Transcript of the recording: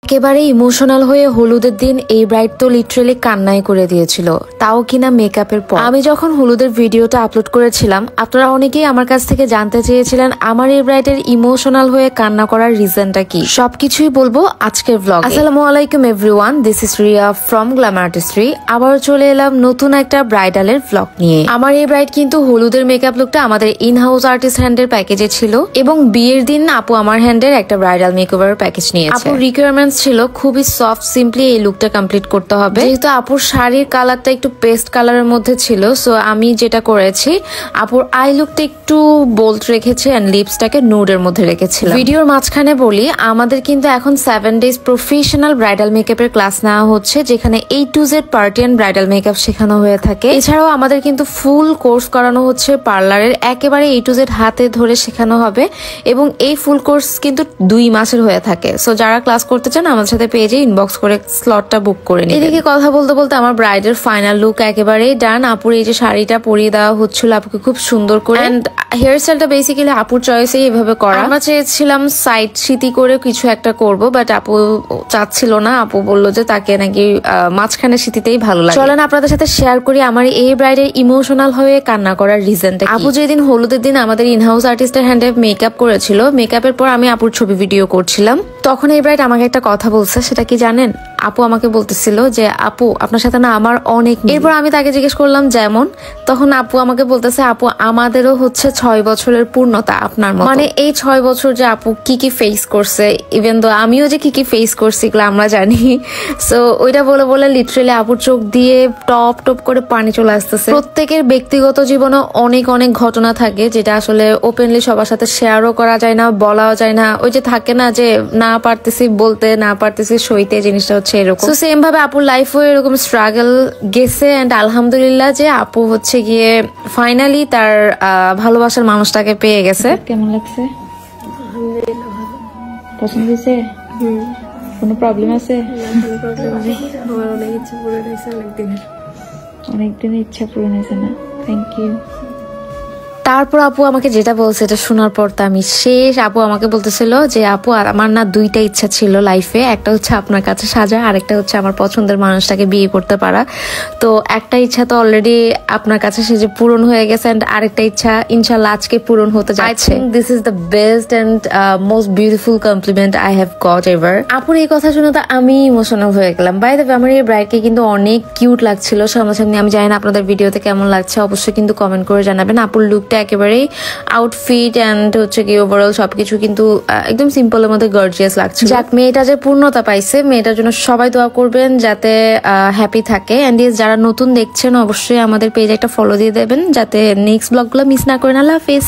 একেবারে ইমোশনাল হয়ে হলুদের দিন এই ব্রাইড তো লিটারালি কান্নাই করে দিয়েছিল, তাও কিনা মেকআপের পর। আমি যখন হলুদের ভিডিওটা আপলোড করেছিলাম, আপনারা অনেকেই আমার কাছ থেকে জানতে চেয়েছিলেন আমার এই ব্রাইডের ইমোশনাল হয়ে কান্না করার রিজনটা কি। সবকিছুই বলবো আজকের ব্লগে। আসসালামু আলাইকুম everyone, this is Riya from Glamour artistry. আবার চলে এলাম নতুন একটা ব্রাইডালের ব্লগ নিয়ে। আমার এই ব্রাইড কিন্তু হলুদের মেকআপ লুকটা আমাদের ইন হাউস আর্টিস্ট হ্যান্ডের প্যাকেজে ছিল, এবং বিয়ের দিন আপু আমার হ্যান্ডের একটা ব্রাইডাল মেকওভার প্যাকেজ নিয়েছে। আপুর রিকোয়ারমেন্টস ছিল খুবই সফট সিম্পলি এই লুকটা কমপ্লিট করতে হবে। যেহেতু আপুর শাড়ির কালারটা একটু পেস্ট কালারের মধ্যে ছিল, সো আমি যেটা করেছি আপুর আই লুকটা একটু বোল্ড রেখেছি এন্ড লিপসটাকে নুডের মধ্যে রেখেছিলাম। ভিডিওর মাঝখানে বলি, আমাদের কিন্তু এখন 7 ডেজ প্রফেশনাল ব্রাইডাল মেকআপের ক্লাস নেওয়া হচ্ছে, যেখানে A to Z party and bridal makeup শেখানো হয়ে থাকে। এছাড়াও আমাদের কিন্তু ফুল কোর্স করানো হচ্ছে পার্লারের, একেবারে A to Z হাতে ধরে শেখানো হবে, এবং এই ফুল কোর্স কিন্তু 2 মাসের হয়ে থাকে। সো যারা ক্লাস করতে চান আমাদের সাথে পেজে ইনবক্স করে স্লটটা বুক করে নিন। এদিকে কথা বলতে বলতে আমার ব্রাইডের ফাইনাল লুক একেবারেই ডান। আপুর এই যে শাড়িটা পরিয়ে দেওয়া হচ্ছিল আপুকে খুব সুন্দর করে, এন্ড হেয়ার স্টাইলটা বেসিক্যালি আপুর চয়েসেই এভাবে করা। আমরা চেয়েছিলাম সাইড সিটি করে কিছু একটা করব, বাট আপু চাচ্ছিল না। আপু বললো যে তাকে নাকি মাঝখানে সিটিতেই ভালো লাগে। চলেন আপনাদের সাথে শেয়ার করি আমার এই ব্রাইডের ইমোশনাল হয়ে কান্না করার রিজনটা। আপু যেদিন হলুদের দিন আমাদের ইনহাউস আর্টিস্টের হ্যান্ডে মেকআপ করেছিল, মেকআপের পর আমি আপুর ছবি ভিডিও করছিলাম, তখন এই ব্রাইড আমাকে একটা কথা বলছে। সেটা কি জানেন? আপু আমাকে বলতেছিল যে আপু আপনার সাথে না আমার অনেক। এরপর আমি তাকে জিজ্ঞেস করলাম যেমন, তখন আপু আমাকে বলতেছে আপু আমাদেরও হচ্ছে 6 বছরের পূর্ণতা আপনার মতো। মানে এই 6 বছর যে আপু কি কি ফেস করছে, ইভেন তো আমিও যে কি কি ফেস করছি এগুলো আমরা জানি। সো ওইটা বলে বলে লিটারালি আপুর চোখ দিয়ে টপ টপ করে পানি চলে আসতেছে। প্রত্যেকের ব্যক্তিগত জীবনে অনেক অনেক ঘটনা থাকে, যেটা আসলে ওপেনলি সবার সাথে শেয়ারও করা যায় না, বলাও যায় না। ওই যে থাকে না যে না পারতেছি বলতে, না পারতেছি সইতে, জিনিসটা হচ্ছে এরকম। তো সেম ভাবে আপুর লাইফও এরকম স্ট্রাগল গেছে, এন্ড আলহামদুলিল্লাহ যে আপু হচ্ছে গিয়ে ফাইনালি তার ভালোবাসার মানুষটাকে পেয়ে গেছে। কেমন লাগছে? পছন্দ হয়েছে? কোনো প্রবলেম আছে? অনেকদিনের ইচ্ছা পূরণ হয়েছে না? Thank you. তারপর আপু আমাকে যেটা বলছে এটা শোনার পর তো আমি শেষ। আপু আমাকে বলতেছিল যে আপু আমার না 2টা ইচ্ছা ছিল লাইফে, একটা হচ্ছে আপনার কাছে সাজা, আর একটা হচ্ছে আমার পছন্দের মানুষটাকে বিয়ে করতে পারা। তো একটা ইচ্ছা তো অলরেডি আপনার কাছে সেজে পূরণ হয়ে গেছে, এন্ড আরেকটা ইচ্ছা ইনশাল্লাহ আজকে পূরণ হতে যাচ্ছে। I think this is the best and most beautiful compliment I have got ever. আপুর এই কথা শুনে তো আমি ইমোশনাল হয়ে গেলাম। বাই দ্য ওয়ে আমার এই ব্রাইডকে কিন্তু অনেক কিউট লাগছিল সামনাসামনি। আমি জানি না আপনাদের ভিডিওতে কেমন লাগছে, অবশ্যই কিন্তু কমেন্ট করে জানাবেন। আপুর লুকটা একেবারেই আউটফিট এন্ড হচ্ছে কি ওভারঅল সবকিছু কিন্তু একদম সিম্পলের মধ্যে গর্জিয়াস লাগছে। যাক, মেয়েটা যে পূর্ণতা পাইছে, মেয়েটার জন্য সবাই দোয়া করবেন যাতে হ্যাপি থাকে। এন্ড যারা নতুন দেখছেন অবশ্যই আমাদের পেজে একটা ফলো দিয়ে দেবেন যাতে নেক্সট ব্লগগুলো মিস না করেন। আল্লাহ হাফেজ।